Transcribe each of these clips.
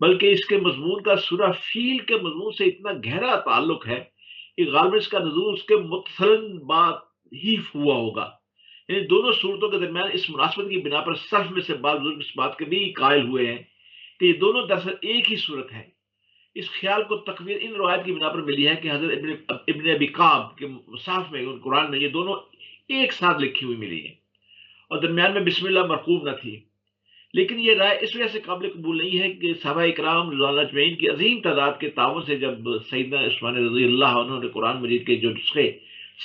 بلکہ اس کے مضمون کا سورہ فیل کے مضمون سے اتنا گہرا تعلق ہے کہ غالباً اس کا نزول اس کے متصل بعد ہی ہوا ہوگا. یعنی دونوں صورتوں کے درمیان اس مناسبت کی بنا پر سلف میں سے بعض بزرگ اس بات کے بھی قائل ہوئے ہیں کہ یہ دونوں دراصل ایک ہی صورت ہے. اس خیال کو تقویت ان روایت کی بنا پر ملی ہے کہ حضرت ابن ابی قاب کے مصحف میں قرآن میں یہ دونوں ایک ساتھ لکھی ہوئی ملی ہے اور درمیان میں بسم اللہ مرقوم نہ تھی. لیکن یہ رائے اس وجہ سے قابل قبول نہیں ہے کہ صحابہ اکرام رضوان اللہ اجمعین کی عظیم تعداد کے تعاون سے جب سیدنا عثمان رضی اللہ عنہ نے قرآن مجید کے جو نسخے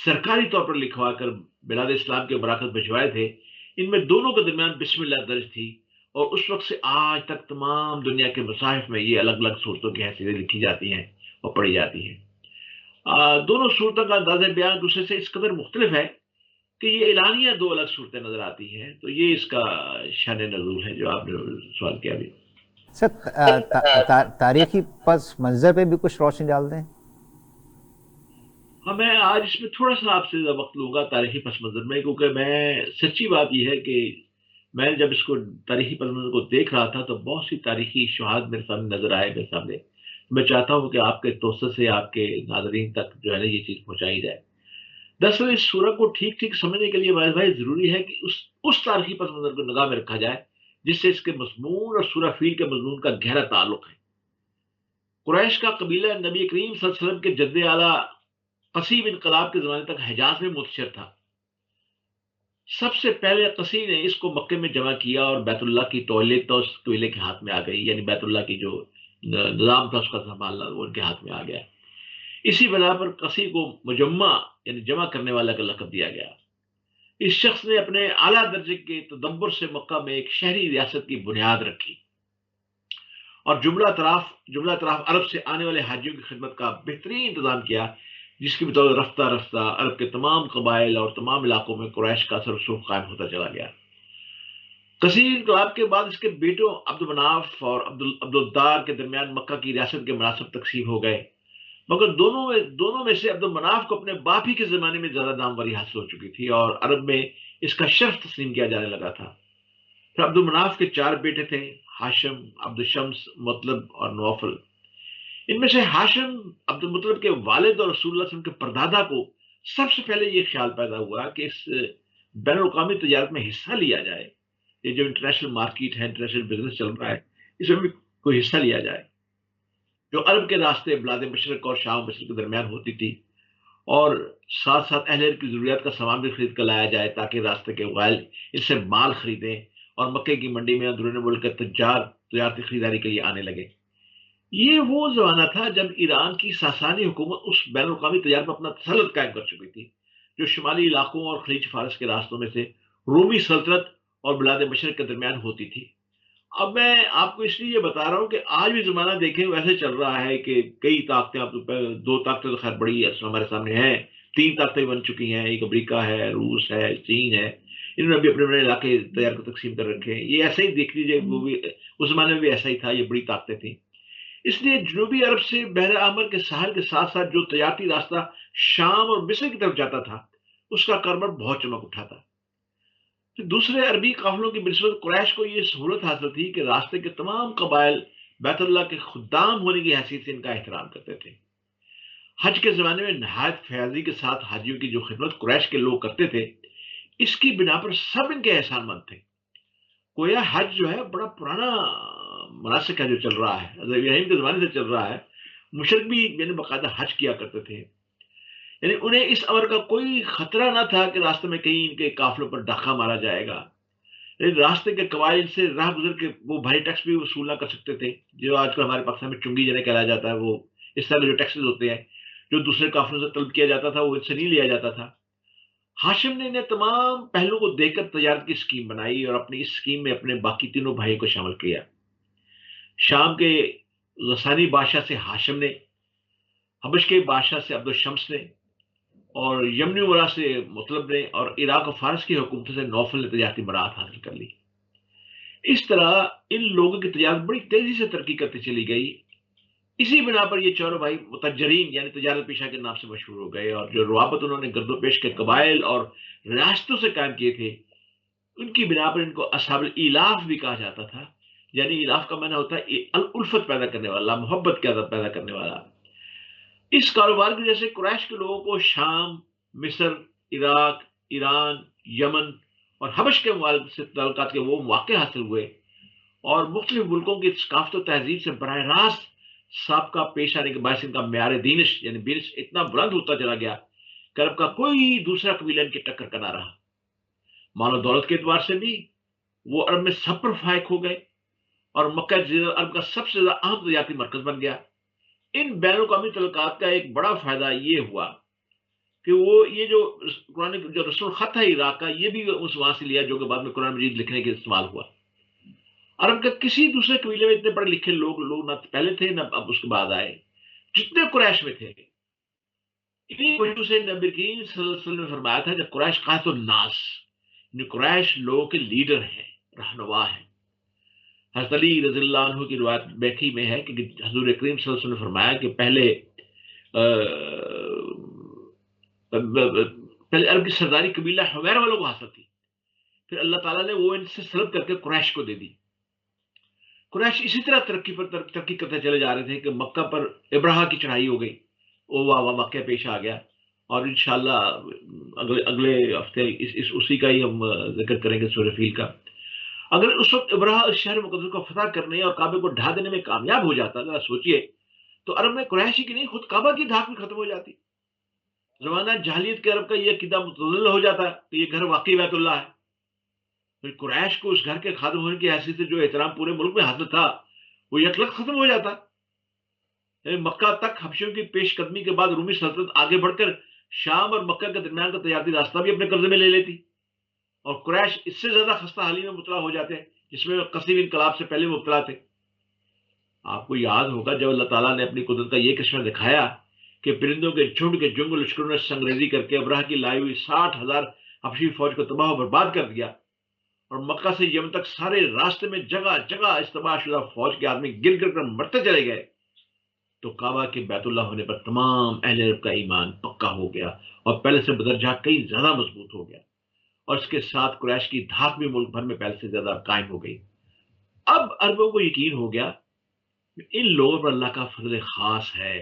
سرکاری طور پر لکھوا کر بلاد اسلام کے براکت بھجوائے تھے، ان میں دونوں کے درمیان بسم اللہ درج تھی، اور اس وقت سے آج تک تمام دنیا کے مصاحف میں یہ الگ الگ صورتوں کی حیثیت لکھی جاتی ہیں اور پڑھی جاتی ہیں. دونوں صورتوں کا انداز بیان دوسرے سے اس قدر مختلف ہے کہ یہ اعلانیہ دو الگ صورتیں نظر آتی ہیں. تو یہ اس کا شان نزول ہے جو آپ نے سوال کیا ابھی. سر تاریخی پس منظر پہ بھی کچھ روشنی ڈال دیں. ہاں، میں آج اس میں تھوڑا سا آپ سے وقت لوں گا تاریخی پس منظر میں، کیونکہ میں سچی بات یہ ہے کہ میں جب اس کو تاریخی پس منظر کو دیکھ رہا تھا تو بہت سی تاریخی شواہد میرے سامنے نظر آئے میرے سامنے. میں چاہتا ہوں کہ آپ کے توسط سے آپ کے ناظرین تک جو ہے نا یہ چیز پہنچائی جائے. دراصل اس سورہ کو ٹھیک ٹھیک سمجھنے کے لیے بھائی ضروری ہے کہ اس تاریخی پس منظر کو نگاہ میں رکھا جائے جس سے اس کے مضمون اور سورہ فیل کے مضمون کا گہرا تعلق ہے. قریش کا قبیلہ نبی کریم صلی اللہ علیہ وسلم کے جد اعلیٰ قصیب انقلاب کے زمانے تک حجاز میں منتشر تھا. سب سے پہلے قصی نے اس کو مکے میں جمع کیا اور بیت اللہ کی تولیت تو اس قبیلے کے ہاتھ میں آ گئی، یعنی بیت اللہ کی جو نظام تھا اس کا سنبھالنا وہ ان کے ہاتھ میں آ گیا. اسی بنا پر قصی کو مجمع یعنی جمع کرنے والا کا لقب دیا گیا. اس شخص نے اپنے اعلیٰ درجے کے تدبر سے مکہ میں ایک شہری ریاست کی بنیاد رکھی اور جملہ طراف عرب سے آنے والے حاجیوں کی خدمت کا بہترین انتظام کیا، جس کی بدولت رفتہ رفتہ عرب کے تمام قبائل اور تمام علاقوں میں قریش کا اثر و رسوخ قائم ہوتا چلا گیا. کثیر انقلاب کے بعد اس کے بیٹوں عبد مناف اور عبدالدار کے درمیان مکہ کی ریاست کے مناسب تقسیم ہو گئے، مگر دونوں میں سے عبد المناف کو اپنے باپ ہی کے زمانے میں زیادہ ناموری حاصل ہو چکی تھی اور عرب میں اس کا شرف تسلیم کیا جانے لگا تھا. پھر عبد المناف کے 4 بیٹے تھے، ہاشم، عبد الشمس، مطلب اور نوفل. ان میں سے ہاشم عبد المطلب کے والد اور رسول اللہ صلی اللہ علیہ وسلم کے پردادا کو سب سے پہلے یہ خیال پیدا ہوا کہ اس بین الاقوامی تجارت میں حصہ لیا جائے. یہ جو انٹرنیشنل مارکیٹ ہے، انٹرنیشنل بزنس چل رہا ہے، اس میں بھی کوئی حصہ لیا جائے جو عرب کے راستے بلاد مشرق اور شام مصر کے درمیان ہوتی تھی، اور ساتھ ساتھ اہل کی ضروریات کا سامان بھی خرید کر لایا جائے تاکہ راستے کے وائل اس سے مال خریدیں اور مکے کی منڈی میں اندرون ملک کے تجار تجارتی خریداری کے لیے آنے لگے. یہ وہ زمانہ تھا جب ایران کی ساسانی حکومت اس بین الاقوامی تجارت میں اپنا تسلط قائم کر چکی تھی جو شمالی علاقوں اور خلیج فارس کے راستوں میں سے رومی سلطنت اور بلاد مشرق کے درمیان ہوتی تھی. اب میں آپ کو اس لیے یہ بتا رہا ہوں کہ آج بھی زمانہ دیکھیں ویسے چل رہا ہے کہ کئی طاقتیں، اب 2 طاقتیں تو خیر بڑی ہمارے سامنے ہیں، 3 طاقتیں بن چکی ہیں. ایک امریکہ ہے، روس ہے، چین ہے. انہوں نے بھی اپنے اپنے علاقے تجار کو تقسیم کر رکھے ہیں. یہ ایسا ہی دیکھ لیجیے، وہ بھی اس زمانے میں بھی ایسا ہی تھا، یہ بڑی طاقتیں تھیں. اس لیے جنوبی عرب سے بحر احمر کے ساحل کے ساتھ ساتھ جو تجارتی راستہ شام اور مصر کی طرف جاتا تھا اس کا کاروبار بہت چمک اٹھا تھا. دوسرے عربی قافلوں کی بنسبت قریش کو یہ سہولت حاصل تھی کہ راستے کے تمام قبائل بیت اللہ کے خدام ہونے کی حیثیت سے ان کا احترام کرتے تھے. حج کے زمانے میں نہایت فیاضی کے ساتھ حاجیوں کی جو خدمت قریش کے لوگ کرتے تھے، اس کی بنا پر سب ان کے احسان مند تھے. گویا حج جو ہے بڑا پرانا مناسک ہے جو چل رہا ہے، حضرت ابراہیم کے زمانے سے چل رہا ہے. مشرک بھی یعنی باقاعدہ حج کیا کرتے تھے. یعنی انہیں اس امر کا کوئی خطرہ نہ تھا کہ راستے میں کہیں ان کے قافلوں پر ڈاکہ مارا جائے گا. یعنی راستے کے قبائل سے راہ گزر کے وہ بھاری ٹیکس بھی وصول نہ کر سکتے تھے، جو آج کل ہمارے پاکستان میں چنگی جنہیں کہلایا جاتا ہے. وہ اس طرح کے جو ٹیکسز ہوتے ہیں جو دوسرے قافلوں سے طلب کیا جاتا تھا وہ ان سے نہیں لیا جاتا تھا. ہاشم نے انہیں تمام پہلوؤں کو دیکھ کر تجارت کی اسکیم بنائی اور اپنی اس اسکیم میں اپنے باقی تینوں بھائیوں کو شامل کیا. شام کے غسانی بادشاہ سے ہاشم نے، حبش کے بادشاہ سے عبد الشمس نے، اور یمنی امراء سے مطلب نے، اور عراق و فارس کی حکومتوں سے نوفل نے تجارتی مراحت حاصل کر لی. اس طرح ان لوگوں کی تجارت بڑی تیزی سے ترقی کرتی چلی گئی. اسی بنا پر یہ چاروں بھائی متجرین یعنی تجارت پیشہ کے نام سے مشہور ہو گئے، اور جو روابط انہوں نے گرد و پیش کے قبائل اور ریاستوں سے قائم کیے تھے ان کی بنا پر ان کو اصحاب الالاف بھی کہا جاتا تھا، یعنی الاف کا معنی ہوتا ہے الفت پیدا کرنے والا، محبت پیدا کرنے والا۔ اس کاروبار کی وجہ سے قریش کے لوگوں کو شام، مصر، عراق، ایران، یمن اور حبش کے ممالک سے تعلقات کے وہ مواقع حاصل ہوئے، اور مختلف ملکوں کی ثقافت و تہذیب سے براہ راست سابقہ پیش آنے کے باعث ان کا معیار دینش یعنی بینش اتنا بلند ہوتا چلا گیا کہ عرب کا کوئی دوسرا قبیلہ ان کی ٹکر کا نہ رہا۔ مال و دولت کے اعتبار سے بھی وہ عرب میں سب پر فائق ہو گئے، اور مکہ جزیرہ عرب کا سب سے زیادہ اہم تجارتی مرکز بن گیا۔ ان بین الاقوامی تعلقات کا ایک بڑا فائدہ یہ ہوا کہ وہ یہ جو قرآن جو رسول خط ہے عراق کا، یہ بھی اس وہاں سے لیا جو کہ بعد میں قرآن مجید لکھنے کے استعمال ہوا۔ عرب کے کسی دوسرے قبیلے میں اتنے پڑھے لکھے لوگ نہ پہلے تھے نہ اب اس کے بعد آئے جتنے قریش میں تھے۔ انہیں وجہ سے نبی کریم صلی اللہ علیہ وسلم نے فرمایا تھا کہ قریش قائد الناس، یعنی قریش لوگوں کے لیڈر ہیں، رہنما ہیں۔ حضرت علی رضی اللہ عنہ کی روایت بیٹھی میں ہے کہ حضور کریم صلی اللہ علیہ وسلم نے فرمایا کہ پہلے عرب کی سرداری قبیلہ حمیر والوں کو حاصل تھی، پھر اللہ تعالیٰ نے وہ ان سے سلب کر کے قریش کو دے دی۔ قریش اسی طرح ترقی کرتے چلے جا رہے تھے کہ مکہ پر ابراہ کی چڑھائی ہو گئی، او واہ واہ واقعہ پیش آ گیا، اور انشاءاللہ اگلے ہفتے اسی کا ہی ہم ذکر کریں گے سورہ فیل کا۔ اگر اس وقت ابراہ اس شہر مقدس کو فتح کرنے اور کعبے کو ڈھا دینے میں کامیاب ہو جاتا، ذرا سوچئے تو عرب میں قریشی کی نہیں خود کعبہ کی دھاک بھی ختم ہو جاتی۔ زمانہ جاہلیت کے عرب کا یہ عقیدہ متزلزل ہو جاتا کہ یہ گھر واقعی بیت اللہ ہے۔ پھر قریش کو اس گھر کے خادم ہونے کی حیثیت سے جو احترام پورے ملک میں حاصل تھا وہ یکلخت ختم ہو جاتا۔ یعنی مکہ تک حبشیوں کی پیش قدمی کے بعد رومی سلطنت آگے بڑھ کر شام اور مکہ کے درمیان کا تجارتی راستہ بھی اپنے قبضے میں لے لیتی، اور قریش اس سے زیادہ خستہ حالی میں مبتلا ہو جاتے ہیں جس میں قصیب انقلاب سے پہلے مبتلا تھے۔ آپ کو یاد ہوگا جب اللہ تعالیٰ نے اپنی قدرت کا یہ کرشمہ دکھایا کہ پرندوں کے جھنڈ کے جنگ لشکروں نے سنگریزی کر کے ابراہ کی لائی ہوئی 60,000 حبشی فوج کو تباہ و برباد کر دیا، اور مکہ سے یمن تک سارے راستے میں جگہ جگہ اس تباہ شدہ فوج کے آدمی گر گر کر مرتے چلے گئے، تو کعبہ کے بیت اللہ ہونے پر تمام اہل عرب کا ایمان پکا ہو گیا اور پہلے سے بدرجہ کئی زیادہ مضبوط ہو گیا، اور اس کے ساتھ قریش کی دھاک بھی ملک بھر میں پہلے سے زیادہ قائم ہو گئی۔ اب عربوں کو یقین ہو گیا کہ ان لوگوں پر اللہ کا فضل خاص ہے،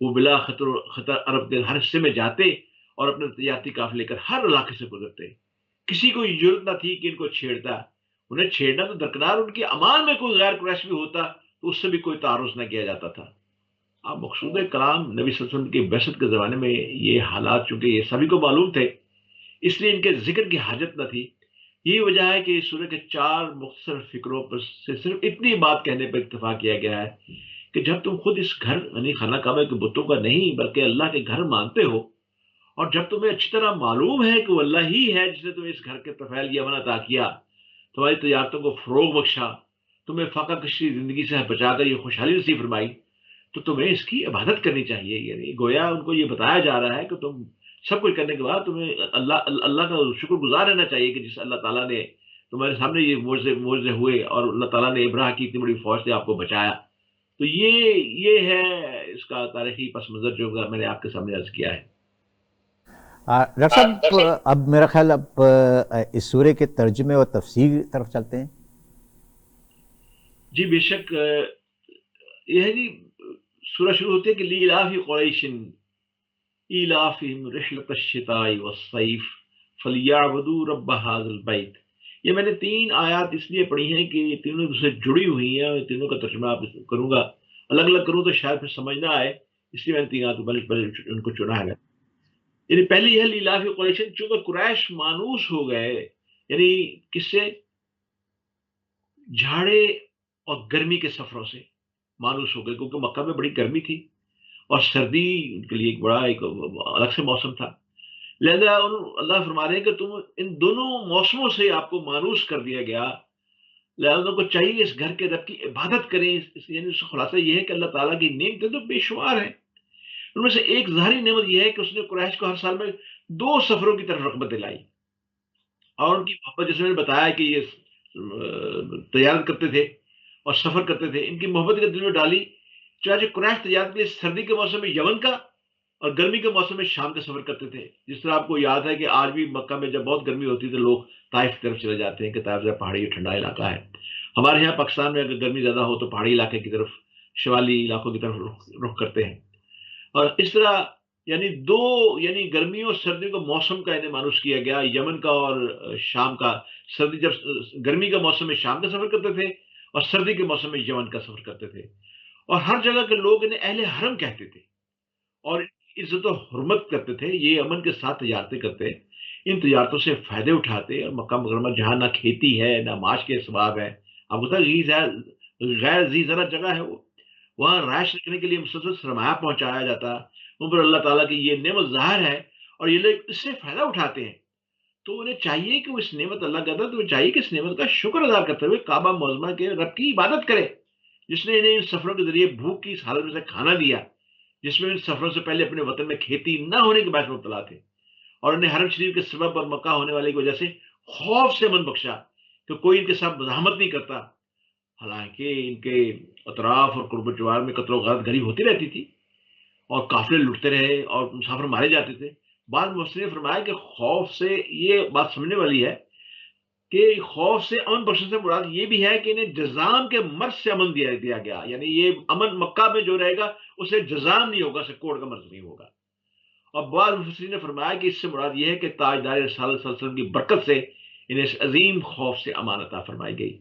وہ بلا خطر عرب کے ہر حصے میں جاتے اور اپنے تجارتی قافلے لے کر ہر علاقے سے گزرتے، کسی کو یہ ضرورت نہ تھی کہ ان کو چھیڑتا، انہیں چھیڑنا تو درکنار ان کے امان میں کوئی غیر قریش بھی ہوتا تو اس سے بھی کوئی تعرض نہ کیا جاتا تھا۔ اب مقصود کلام نبی صلی اللہ علیہ وسلم کی بعثت کے زمانے میں یہ حالات چونکہ یہ سبھی کو معلوم تھے، اس لیے ان کے ذکر کی حاجت نہ تھی۔ یہی وجہ ہے کہ اس سورہ کے 4 مختصر فکروں پر سے صرف اتنی بات کہنے پر اکتفا کیا گیا ہے کہ جب تم خود اس گھر یعنی خانہ کعبہ کے بتوں کا نہیں بلکہ اللہ کے گھر مانتے ہو، اور جب تمہیں اچھی طرح معلوم ہے کہ وہ اللہ ہی ہے جس نے تمہیں اس گھر کے طفیل کی امن عطا کیا، تمہاری تجارتوں کو فروغ بخشا، تمہیں فاقہ کشی زندگی سے بچا کر یہ خوشحالی نصیب فرمائی، تو تمہیں اس کی عبادت کرنی چاہیے۔ یعنی گویا ان کو یہ بتایا جا رہا ہے کہ تم سب کچھ کرنے کے بعد تمہیں اللہ کا شکر گزار رہنا چاہیے کہ جس اللہ تعالیٰ نے تمہارے سامنے یہ معجزے ہوئے اور اللہ تعالیٰ نے ابراہ کی اتنی بڑی فوج سے آپ کو بچایا۔ تو یہ ہے اس کا تاریخی پس منظر جو میں نے آپ کے سامنے عرض کیا ہے۔ ڈاکٹر صاحب اب میرا خیال اب اس سورے کے ترجمے اور تفسیر طرف چلتے ہیں۔ جی بے شک، یہ ہے جی سورہ شروع ہوتی ہے کہ لِإِلَافِ قُرَيْشٍ إِيلَافِهِمْ رِحْلَةَ الشِّتَاءِ وَالصَّيْفِ فَلْيَعْبُدُوا رَبَّ هَذَا الْبَيْتِ۔ یہ میں نے 3 آیات اس لیے پڑھی ہیں کہ یہ تینوں سے جڑی ہوئی ہیں، اور تینوں کا ترجمہ آپ کروں گا، الگ الگ کروں تو شاید پھر سمجھ نہ آئے، اس لیے میں نے 3 آیات پہلے ان کو چنا ہے۔ یعنی پہلی ہے لِإِلَافِ قُرَيْشٍ، چونکہ قریش مانوس ہو گئے، یعنی کس سے؟ جھاڑے اور گرمی کے سفروں سے مانوس ہو گئے، کیونکہ مکہ میں بڑی گرمی تھی اور سردی ان کے لیے ایک بڑا الگ سے موسم تھا۔ لہذا اللہ فرما رہے ہیں کہ تم ان دونوں موسموں سے آپ کو مانوس کر دیا گیا، لہذا ان کو چاہیے اس گھر کے رب کی عبادت کریں۔ یعنی اس کا خلاصہ یہ ہے کہ اللہ تعالیٰ کی نعمتیں تو بے شمار ہیں، ان میں سے ایک ظاہری نعمت یہ ہے کہ اس نے قریش کو ہر سال میں 2 سفروں کی طرف رغبت دلائی، اور ان کی محبت جیسے میں نے بتایا کہ یہ تجارت کرتے تھے اور سفر کرتے تھے، ان کی محبت کے دل میں ڈالی، چنانچہ قریش تجارت کے لیے سردی کے موسم میں یمن کا اور گرمی کے موسم میں شام کا سفر کرتے تھے۔ جس طرح آپ کو یاد ہے کہ آج بھی مکہ میں جب بہت گرمی ہوتی ہے تو لوگ طائف کی طرف چلے جاتے ہیں کہ طائف ذرا پہاڑی ٹھنڈا علاقہ ہے۔ ہمارے یہاں پاکستان میں اگر گرمی زیادہ ہو تو پہاڑی علاقے کی طرف، شمالی علاقوں کی طرف رخ کرتے ہیں، اور اس طرح یعنی دو، یعنی گرمیوں اور سردیوں کا موسم کا انہیں مانوس کیا گیا، یمن کا اور شام کا۔ سردی جب گرمی کا موسم میں شام کا سفر کرتے تھے، اور سردی کے موسم میں یمن کا سفر کرتے تھے، اور ہر جگہ کے لوگ انہیں اہل حرم کہتے تھے اور عزت و حرمت کرتے تھے۔ یہ امن کے ساتھ تجارتیں کرتے، ان تجارتوں سے فائدے اٹھاتے، اور مکہ مکرمہ جہاں نہ کھیتی ہے نہ معاش کے اسباب ہے، اب ہوتا غیر ذی زرع جگہ ہے وہ، وہاں رہائش رکھنے کے لیے مسلسل سرمایہ پہنچایا جاتا، ان پر اللہ تعالیٰ کی یہ نعمت ظاہر ہے، اور یہ لوگ اس سے فائدہ اٹھاتے ہیں۔ تو انہیں چاہیے کہ وہ اس نعمت، اللہ کہتا ہے تو وہ چاہیے کہ اس نعمت کا شکر ادا کرتے ہوئے کعبہ معظمہ کے رب کی عبادت کرے، جس نے انہیں ان سفروں کے ذریعے بھوک کی اس حالت میں سے کھانا دیا، جس میں ان سفروں سے پہلے اپنے وطن میں کھیتی نہ ہونے کے باعث مبتلا تھے، اور انہیں حرم شریف کے سبب اور مکہ ہونے والے کی وجہ سے خوف سے من بخشا کہ کوئی ان کے ساتھ مزاحمت نہیں کرتا، حالانکہ ان کے اطراف اور قرب و جوار میں قتل و غارت گھری ہوتی رہتی تھی، اور قافلے لٹتے رہے اور مسافر مارے جاتے تھے۔ بعض مفسرین نے فرمایا کہ خوف سے یہ بات سمجھنے والی ہے کہ خوف سے امن بخشنے سے مراد یہ بھی ہے کہ انہیں جزام کے مرض سے امن دیا گیا، یعنی یہ امن مکہ میں جو رہے گا اسے جزام نہیں ہوگا، اسے کوڑ کا مرض نہیں ہوگا۔ اور بعض مفسرین نے فرمایا کہ اس سے مراد یہ ہے کہ تاجدار رسالت صلی اللہ علیہ وسلم کی برکت سے انہیں اس عظیم خوف سے امان عطا فرمائی گئی۔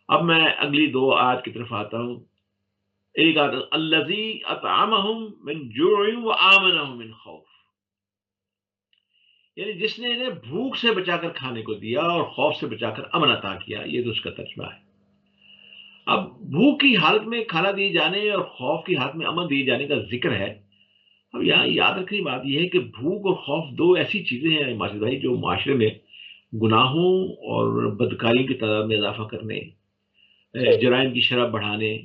اب میں اگلی دو آیت کی طرف آتا ہوں۔ ایک آیت، الذی اطعمہم من جوع وآمنہم من خوف، یعنی جس نے انہیں بھوک سے بچا کر کھانے کو دیا اور خوف سے بچا کر امن عطا کیا، یہ تو اس کا ترجمہ ہے۔ اب بھوک کی حالت میں کھانا دیے جانے اور خوف کی حالت میں امن دیے جانے کا ذکر ہے۔ اب یہاں یاد رکھنے کی بات یہ ہے کہ بھوک اور خوف دو ایسی چیزیں ہیں ماجد بھائی جو معاشرے میں گناہوں اور بدکاری کی تعداد میں اضافہ کرنے، جرائم کی شرح بڑھانے،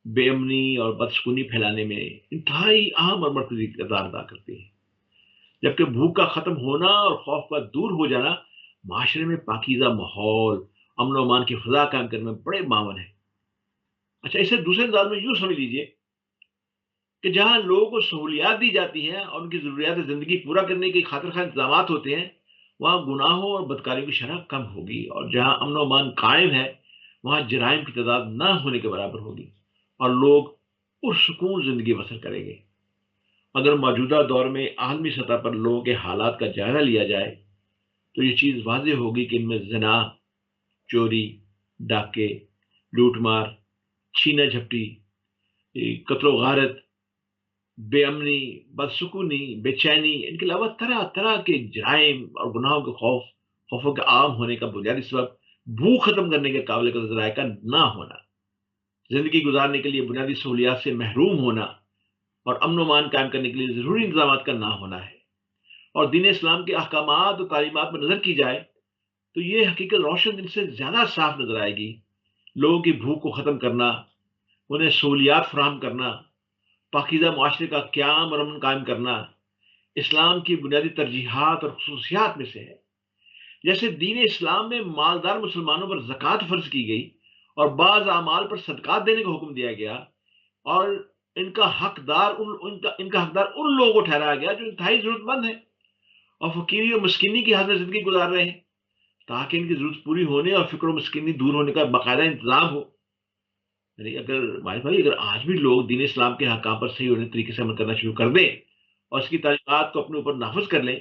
بے امنی اور بدسکونی پھیلانے میں انتہائی اہم اور مرکزی کردار ادا کرتی ہے، جبکہ بھوک کا ختم ہونا اور خوف کا دور ہو جانا معاشرے میں پاکیزہ ماحول، امن و امان کی فضا قائم کرنے میں بڑے معاون ہے۔ اچھا، اسے دوسرے انداز میں یوں سمجھ لیجئے کہ جہاں لوگوں کو سہولیات دی جاتی ہیں اور ان کی ضروریات زندگی پورا کرنے کے خاطر خواہ انتظامات ہوتے ہیں، وہاں گناہوں اور بدکاریوں کی شرح کم ہوگی، اور جہاں امن و امان قائم ہے وہاں جرائم کی تعداد نہ ہونے کے برابر ہوگی، اور لوگ پرسکون زندگی بسر کریں گے۔ اگر موجودہ دور میں عالمی سطح پر لوگوں کے حالات کا جائزہ لیا جائے تو یہ چیز واضح ہوگی کہ ان میں زنا، چوری، ڈاکے، لوٹ مار، چھینا جھپٹی، قتل و غارت، بے امنی، بدسکونی، بے چینی، ان کے علاوہ طرح طرح کے جرائم اور گناہوں کے خوفوں کے عام ہونے کا بنیادی سبب بھوک ختم کرنے کے قابل قدر ذرائع کا نہ ہونا، زندگی گزارنے کے لیے بنیادی سہولیات سے محروم ہونا، اور امن و امان قائم کرنے کے لیے ضروری انتظامات کا نہ ہونا ہے۔ اور دین اسلام کے احکامات اور تعلیمات پر نظر کی جائے تو یہ حقیقت روشن دن سے زیادہ صاف نظر آئے گی۔ لوگوں کی بھوک کو ختم کرنا، انہیں سہولیات فراہم کرنا، پاکیزہ معاشرے کا قیام اور امن قائم کرنا اسلام کی بنیادی ترجیحات اور خصوصیات میں سے ہے۔ جیسے دین اسلام میں مالدار مسلمانوں پر زکوٰۃ فرض کی گئی اور بعض اعمال پر صدقات دینے کا حکم دیا گیا، اور ان کا حقدار ان لوگوں کو ٹھہرایا گیا جو انتہائی ضرورت مند ہیں اور فقیری اور مسکینی کی حالت میں زندگی گزار رہے ہیں، تاکہ ان کی ضرورت پوری ہونے اور فقر و مسکینی دور ہونے کا باقاعدہ انتظام ہو۔ یعنی اگر ماہر بھائی، اگر آج بھی لوگ دین اسلام کے حکام پر صحیح ہونے طریقے سے عمل کرنا شروع کر دیں اور اس کی تعلیمات کو اپنے اوپر نافذ کر لیں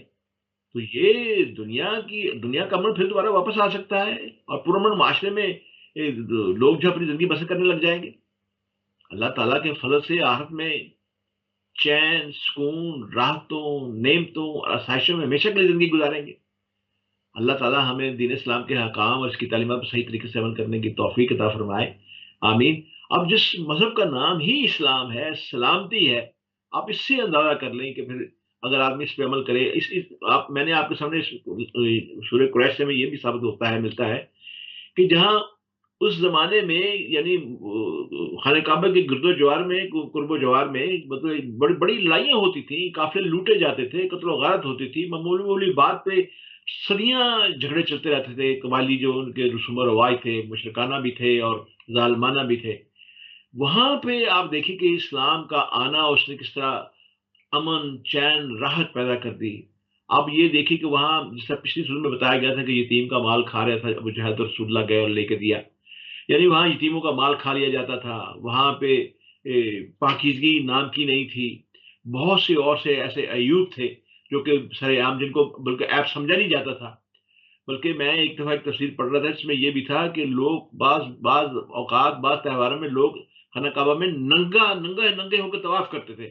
تو یہ دنیا کا امن پھر دوبارہ واپس آ سکتا ہے، اور پرامن معاشرے میں لوگ جو اپنی زندگی بسر کرنے لگ جائیں گے۔ اللہ تعالیٰ کے فضل سے آخرت میں چین، سکون، راحتوں، نعمتوں اور آسائشوں میں ہمیشہ کے لیے زندگی گزاریں گے۔ اللہ تعالیٰ ہمیں دین اسلام کے حکام اور اس کی تعلیمات پر صحیح طریقے سے عمل کرنے کی توفیق عطا فرمائے، آمین۔ اب جس مذہب کا نام ہی اسلام ہے، سلامتی ہے، آپ اس سے اندازہ کر لیں کہ پھر اگر آدمی اس پہ عمل کرے، میں نے آپ کے سامنے سورہ قریش میں یہ بھی ثابت ہوتا ہے، ملتا ہے کہ جہاں اس زمانے میں یعنی خانہ کعبہ کے گرد و جوار میں، قرب و جوار میں مطلب بڑی بڑی لڑائیاں ہوتی تھیں، قافلے لوٹے جاتے تھے، قتل و غارت ہوتی تھی، معمولی بات پہ صدیاں جھگڑے چلتے رہتے تھے، قبائلی جو ان کے رسوم و رواج تھے مشرکانہ بھی تھے اور ظالمانہ بھی تھے۔ وہاں پہ آپ دیکھیں کہ اسلام کا آنا، اس نے کس طرح امن، چین، راحت پیدا کر دی۔ آپ یہ دیکھیں کہ وہاں جس طرح پچھلی صورت میں بتایا گیا تھا کہ یتیم کا مال کھا رہا تھا ابو جہل، تو رسول اللہ گئے اور لے کے دیا۔ یعنی وہاں یتیموں کا مال کھا لیا جاتا تھا، وہاں پہ پاکیزگی نام کی نہیں تھی. بہت سے اور سے ایسے عیوب تھے جو کہ سر عام جن کو بلکہ عیب سمجھا نہیں جاتا تھا. بلکہ میں ایک دفعہ ایک تفسیر پڑھ رہا تھا جس میں یہ بھی تھا کہ لوگ بعض بعض اوقات بعض تہواروں میں لوگ خانہ کعبہ میں ننگے ہو کے طواف کرتے تھے،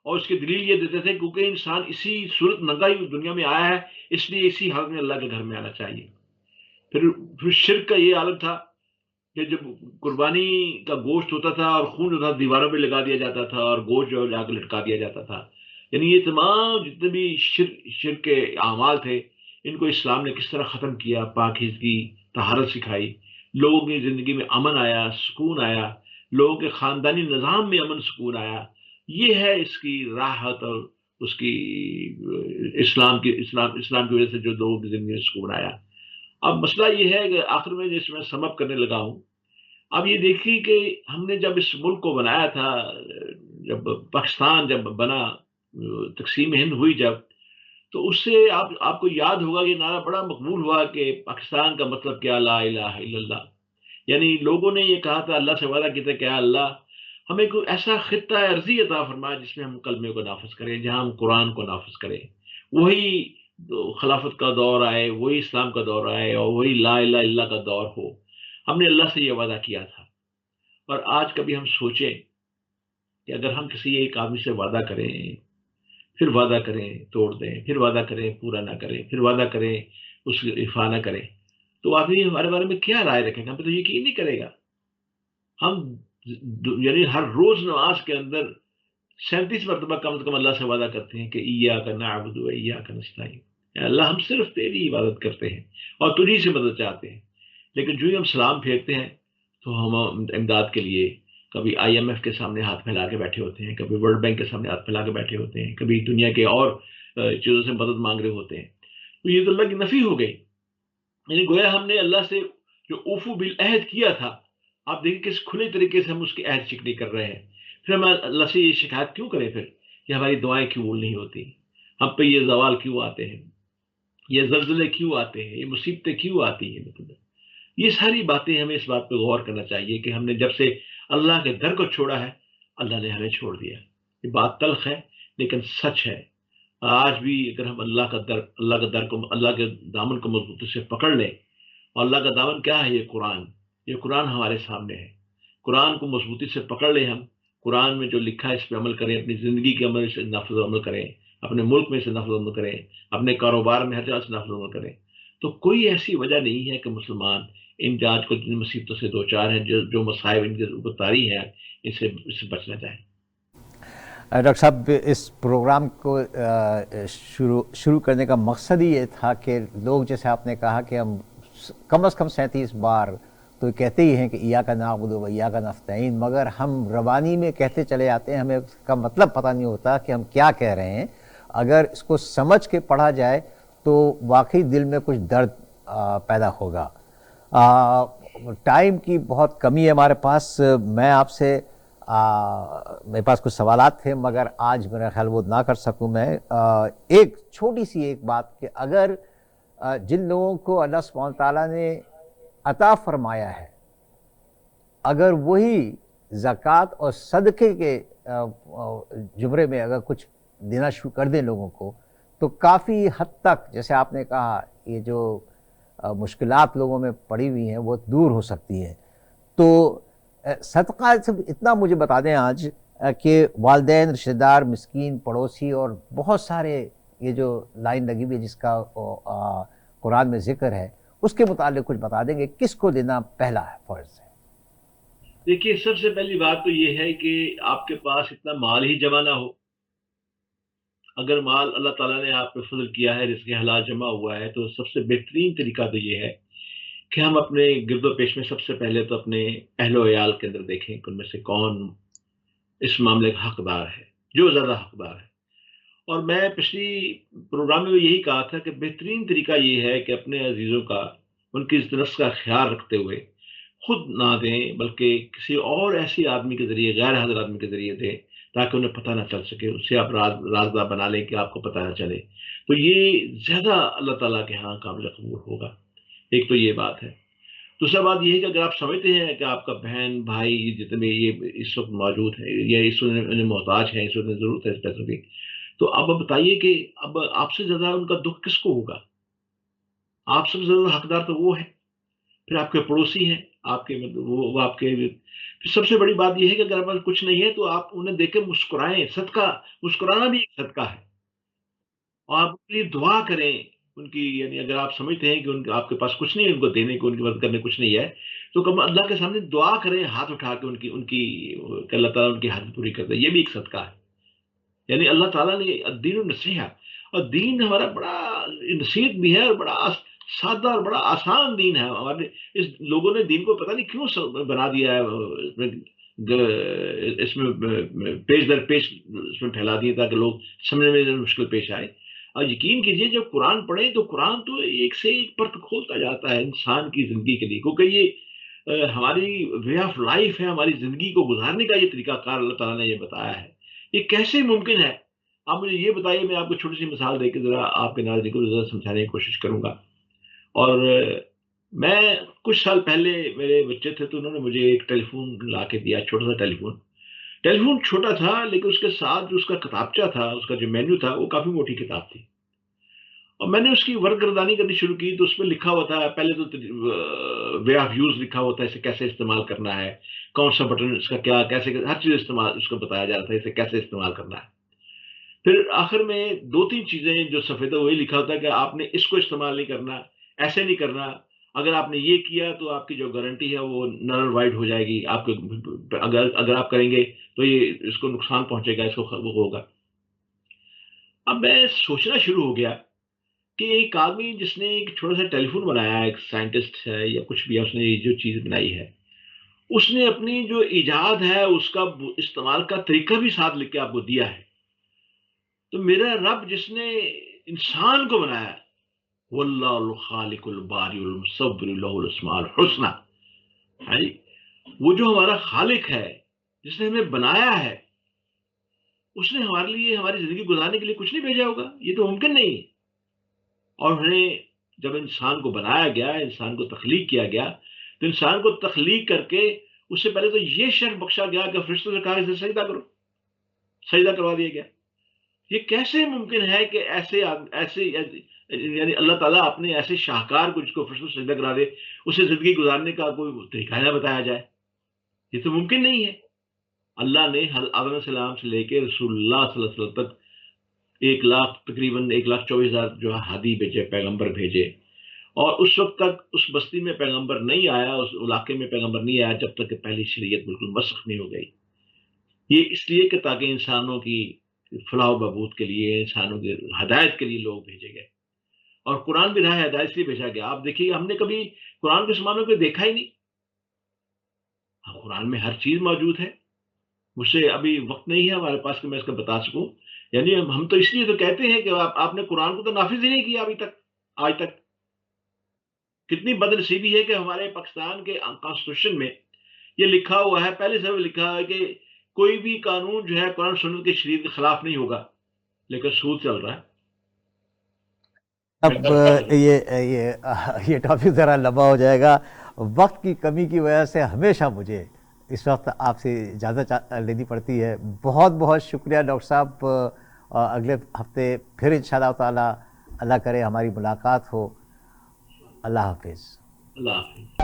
اور اس کی دلیل یہ دیتے تھے کیونکہ انسان اسی صورت ننگا ہی دنیا میں آیا ہے، اس لیے اسی حالت میں اللہ کے گھر میں آنا چاہیے. پھر شرک کا یہ عالم تھا کہ جب قربانی کا گوشت ہوتا تھا اور خون جو تھا دیواروں پہ لگا دیا جاتا تھا اور گوشت جو جا کے لٹکا دیا جاتا تھا. یعنی یہ تمام جتنے بھی شرک کے اعمال تھے ان کو اسلام نے کس طرح ختم کیا، پاکیزگی، طہارت سکھائی، لوگوں کی زندگی میں امن آیا، سکون آیا، لوگوں کے خاندانی نظام میں امن سکون آیا. یہ ہے اس کی راحت اور اس کی اسلام کی وجہ سے جو لوگوں کی زندگی میں سکون آیا. اب مسئلہ یہ ہے کہ آخر میں جس میں سم اپ کرنے لگا ہوں، اب یہ دیکھیے کہ ہم نے جب اس ملک کو بنایا تھا، جب پاکستان جب بنا، تقسیم ہند ہوئی جب، تو اس سے آپ کو یاد ہوگا یہ نعرہ بڑا مقبول ہوا کہ پاکستان کا مطلب کیا، لا الہ الا اللہ. یعنی لوگوں نے یہ کہا تھا، اللہ سے وعدہ کیا تھا کہ اللہ ہمیں کوئی ایسا خطہ عرضی عطا فرما جس میں ہم کلمے کو نافذ کریں، جہاں ہم قرآن کو نافذ کریں. وہی خلافت کا دور آئے، وہی اسلام کا دور آئے، اور وہی لا الہ الا اللہ کا دور ہو. ہم نے اللہ سے یہ وعدہ کیا تھا. اور آج کبھی ہم سوچیں کہ اگر ہم کسی ایک آدمی سے وعدہ کریں، پھر وعدہ کریں توڑ دیں، پھر وعدہ کریں پورا نہ کریں، پھر وعدہ کریں اس کی افا نہ کریں، تو آدمی ہمارے بارے میں کیا رائے رکھے گا؟ ہم پہ تو یقین نہیں کرے گا. ہم یعنی ہر روز نماز کے اندر 37 مرتبہ کم از کم اللہ سے وعدہ کرتے ہیں کہ ایاک نعبد و ایاک نستعین، اے اللہ ہم صرف تیری عبادت کرتے ہیں اور تجھی سے مدد چاہتے ہیں. لیکن جو ہی ہم سلام پھیرتے ہیں تو ہم امداد کے لیے کبھی IMF کے سامنے ہاتھ پھیلا کے بیٹھے ہوتے ہیں، کبھی ورلڈ بینک کے سامنے ہاتھ پھیلا کے بیٹھے ہوتے ہیں، کبھی دنیا کے اور چیزوں سے مدد مانگ رہے ہوتے ہیں. تو یہ تو اللہ کی نفی ہو گئی. یعنی گویا ہم نے اللہ سے جو اوفو بالعہد کیا تھا، آپ دیکھیں کس کھلے طریقے سے ہم اس کی عہد چکنی کر رہے ہیں. پھر ہم اللہ سے یہ شکایت کیوں کریں پھر کہ ہماری دعائیں کیوں قبول نہیں ہوتی، ہم پہ یہ زوال کیوں آتے ہیں، یہ زلزلے کیوں آتے ہیں، یہ مصیبتیں کیوں آتی ہیں. مطلب یہ ساری باتیں ہمیں اس بات پہ غور کرنا چاہیے کہ ہم نے جب سے اللہ کے در کو چھوڑا ہے، اللہ نے ہمیں چھوڑ دیا. یہ بات تلخ ہے لیکن سچ ہے. آج بھی اگر ہم اللہ کے دامن کو مضبوطی سے پکڑ لیں، اور اللہ کا دامن کیا ہے؟ یہ قرآن ہمارے سامنے ہے. قرآن کو مضبوطی سے پکڑ لیں ہم، قرآن میں جو لکھا ہے اس پہ عمل کریں، اپنی زندگی کے عمل سے نافذ و عمل کریں، اپنے ملک میں سے نافذ و عمل کریں، اپنے کاروبار میں ہر جگہ سے نافذ و عمل کریں، تو کوئی ایسی وجہ نہیں ہے کہ مسلمان ان آج کو جن مصیبتوں سے دو چار ہیں، جو مصائب ان کے اوپر طاری ہیں، اس سے بچنا چاہیں. ڈاکٹر صاحب، اس پروگرام کو شروع کرنے کا مقصد ہی یہ تھا کہ لوگ، جیسے آپ نے کہا کہ ہم کم از کم 37 بار تو کہتے ہی ہیں کہ ایاک نعبد و ایاک نستعین، مگر ہم روانی میں کہتے چلے آتے ہیں، ہمیں اس کا مطلب پتہ نہیں ہوتا کہ ہم کیا کہہ رہے ہیں. اگر اس کو سمجھ کے پڑھا جائے تو واقعی دل میں کچھ درد پیدا ہوگا. ٹائم کی بہت کمی ہے ہمارے پاس. میں آپ سے میرے پاس کچھ سوالات تھے مگر آج میرا خیال وہ نہ کر سکوں. میں ایک چھوٹی سی ایک بات کہ اگر جن لوگوں کو اللہ سبحانہ تعالیٰ نے عطا فرمایا ہے، اگر وہی زکوٰۃ اور صدقے کے زمرے میں اگر کچھ دینا شروع کر دیں لوگوں کو، تو کافی حد تک، جیسے آپ نے کہا، یہ جو مشکلات لوگوں میں پڑی ہوئی ہیں وہ دور ہو سکتی ہیں. تو صدقہ صرف اتنا مجھے بتا دیں آج کہ والدین، رشتہ دار، مسکین، پڑوسی اور بہت سارے یہ جو لائن لگی ہوئی ہے جس کا قرآن میں ذکر ہے، اس کے متعلق کچھ بتا دیں گے کس کو دینا پہلا ہے فرض ہے؟ دیکھیے، سب سے پہلی بات تو یہ ہے کہ آپ کے پاس اتنا مال ہی جمع نہ ہو. اگر مال اللہ تعالیٰ نے آپ پہ فضل کیا ہے، رزق حلال جمع ہوا ہے، تو سب سے بہترین طریقہ تو یہ ہے کہ ہم اپنے گرد و پیش میں سب سے پہلے تو اپنے اہل و عیال کے اندر دیکھیں کہ ان میں سے کون اس معاملے کا حقدار ہے، جو زیادہ حقدار ہے. اور میں پچھلی پروگرام میں یہی کہا تھا کہ بہترین طریقہ یہ ہے کہ اپنے عزیزوں کا، ان کی عزت نفس کا خیال رکھتے ہوئے خود نہ دیں، بلکہ کسی اور ایسی آدمی کے ذریعے، غیر حاضر آدمی کے ذریعے دیں، تاکہ انہیں پتہ نہ چل سکے، اس سے آپ رازدار بنا لیں کہ آپ کو پتہ نہ چلے. تو یہ زیادہ اللہ تعالیٰ کے ہاں قابل قبول ہوگا. ایک تو یہ بات ہے. دوسرا بات یہ ہے کہ اگر آپ سمجھتے ہیں کہ آپ کا بہن بھائی جتنے یہ اس وقت موجود ہیں یا اس وقت انہیں محتاج ہیں، اس وقت انہیں ضرورت ہے اس پیسوں کی، تو اب بتائیے کہ اب آپ سے زیادہ ان کا دکھ کس کو ہوگا؟ آپ سب سے زیادہ حقدار تو وہ ہے، پھر آپ کے پڑوسی ہیں، آپ کے مطلب وہ آپ کے پھر سب سے بڑی بات یہ ہے کہ اگر آپ کے پاس کچھ نہیں ہے تو آپ انہیں دیکھ کے مسکرائیں، صدقہ مسکرانا بھی ایک صدقہ ہے، اور آپ ان کے لیے دعا کریں، ان کی یعنی اگر آپ سمجھتے ہیں کہ آپ کے پاس کچھ نہیں ہے ان کو دینے کو، ان کی مدد کرنے کچھ نہیں ہے، تو کم اللہ کے سامنے دعا کریں ہاتھ اٹھا کے ان کی کہ اللہ تعالیٰ ان کی حاجت پوری کر دے، یہ بھی ایک صدقہ ہے۔ یعنی اللہ تعالیٰ نے الدین النصیحہ، اور دین ہمارا بڑا نصیحت بھی ہے اور بڑا سادہ اور بڑا آسان دین ہے ہمارے۔ اس لوگوں نے دین کو پتہ نہیں کیوں بنا دیا ہے، اس میں پیج در پیج اس میں پھیلا دیے تاکہ لوگ سمجھنے میں مشکل پیش آئے۔ اور یقین کیجئے جب قرآن پڑھیں تو قرآن تو ایک سے ایک پرت کھولتا جاتا ہے انسان کی زندگی کے لیے، کیونکہ یہ ہماری وے آف لائف ہے، ہماری زندگی کو گزارنے کا یہ طریقہ کار اللہ تعالیٰ نے یہ بتایا ہے۔ یہ کیسے ممکن ہے؟ آپ مجھے یہ بتائیے، میں آپ کو چھوٹی سی مثال دے کے ذرا آپ کے ناظرین کو ذرا سمجھانے کی کوشش کروں گا۔ اور میں کچھ سال پہلے میرے بچے تھے تو انہوں نے مجھے ایک ٹیلی فون لا کے دیا، چھوٹا سا ٹیلی فون۔ ٹیلی فون چھوٹا تھا لیکن اس کے ساتھ جو اس کا کتابچہ تھا، اس کا جو مینیو تھا وہ کافی موٹی کتاب تھی، اور میں نے اس کی ورق گردانی کرنی شروع کی تو اس میں لکھا ہوا تھا، پہلے تو وے آف یوز لکھا ہوا تھا، اسے کیسے استعمال کرنا ہے، کون سا بٹن اس کا کیا کیسے، ہر چیز استعمال اس کو بتایا جا رہا تھا اسے کیسے استعمال کرنا ہے۔ پھر آخر میں 2-3 چیزیں جو صفحے تھا وہی لکھا ہوتا ہے کہ آپ نے اس کو استعمال نہیں کرنا، ایسے نہیں کرنا، اگر آپ نے یہ کیا تو آپ کی جو گارنٹی ہے وہ نل اور وائڈ ہو جائے گی، آپ کے اگر آپ کریں گے تو یہ اس کو نقصان پہنچے گا، اس کو وہ ہوگا۔ اب میں سوچنا شروع ہو گیا کہ ایک آدمی جس نے ایک چھوٹا سا ٹیلی فون بنایا ہے، ایک سائنٹسٹ ہے یا کچھ بھی ہے، اس نے یہ جو چیز بنائی ہے، اس نے اپنی جو ایجاد ہے اس کا استعمال کا طریقہ بھی ساتھ لکھ کے آپ کو دیا ہے۔ تو میرا رب جس نے انسان کو بنایا، واللہ الخالق الباری المصور له الاسماء الحسنى، ہاں جی، وہ جو ہمارا خالق ہے جس نے ہمیں بنایا ہے، اس نے ہمارے لیے ہماری زندگی گزارنے کے لیے کچھ نہیں بھیجا ہوگا، یہ تو ممکن نہیں ہے۔ اور انہیں جب انسان کو بنایا گیا، انسان کو تخلیق کیا گیا، تو انسان کو تخلیق کر کے اس سے پہلے تو یہ شرف بخشا گیا کہ فرشتوں سے کہا اسے سجدہ کرو، سجدہ کروا دیا گیا۔ یہ کیسے ممکن ہے کہ ایسے یعنی اللہ تعالیٰ اپنے ایسے شاہکار کو جس کو فرشتوں سے سجدہ کرا دے، اسے زندگی گزارنے کا کوئی طریقہ نہ بتایا جائے؟ یہ تو ممکن نہیں ہے۔ اللہ نے حضرت آدم علیہ السلام سے لے کے رسول اللہ صلی اللہ علیہ وسلم تک 1,00,000 تقریباً 1,24,000 جو ہے ہادی بھیجے، پیغمبر بھیجے، اور اس وقت تک اس بستی میں پیغمبر نہیں آیا، اس علاقے میں پیغمبر نہیں آیا جب تک کہ پہلی شریعت بالکل مسخ نہیں ہو گئی۔ یہ اس لیے کہ تاکہ انسانوں کی فلاح و بہبود کے لیے، انسانوں کی ہدایت کے لیے لوگ بھیجے گئے، اور قرآن بھی راہ ہدایت سے بھیجا گیا۔ آپ دیکھیے ہم نے کبھی قرآن کے زمانے کو دیکھا ہی نہیں، قرآن میں ہر چیز موجود ہے۔ مجھ سے ابھی وقت نہیں ہے ہمارے پاس کہ میں اس کا بتا سکوں، یعنی ہم تو اس لیے تو کہتے ہیں کہ آپ نے قرآن کو تو نافذ ہی نہیں کیا ابھی تک، آج تک۔ کتنی بدنصیبی ہے کہ ہمارے پاکستان کے کانسٹیٹیوشن میں یہ لکھا ہوا ہے، پہلے سے لکھا ہے کہ کوئی بھی قانون جو ہے قرآن سنت کے شریعت کے خلاف نہیں ہوگا، لیکن سود چل رہا ہے۔ اب یہ ٹاپک ذرا لمبا ہو جائے گا، وقت کی کمی کی وجہ سے ہمیشہ مجھے اس وقت آپ سے اجازت لینی پڑتی ہے۔ بہت بہت شکریہ ڈاکٹر صاحب، اگلے ہفتے پھر انشاءاللہ تعالی اللہ کرے ہماری ملاقات ہو۔ اللہ حافظ۔ اللہ حافظ۔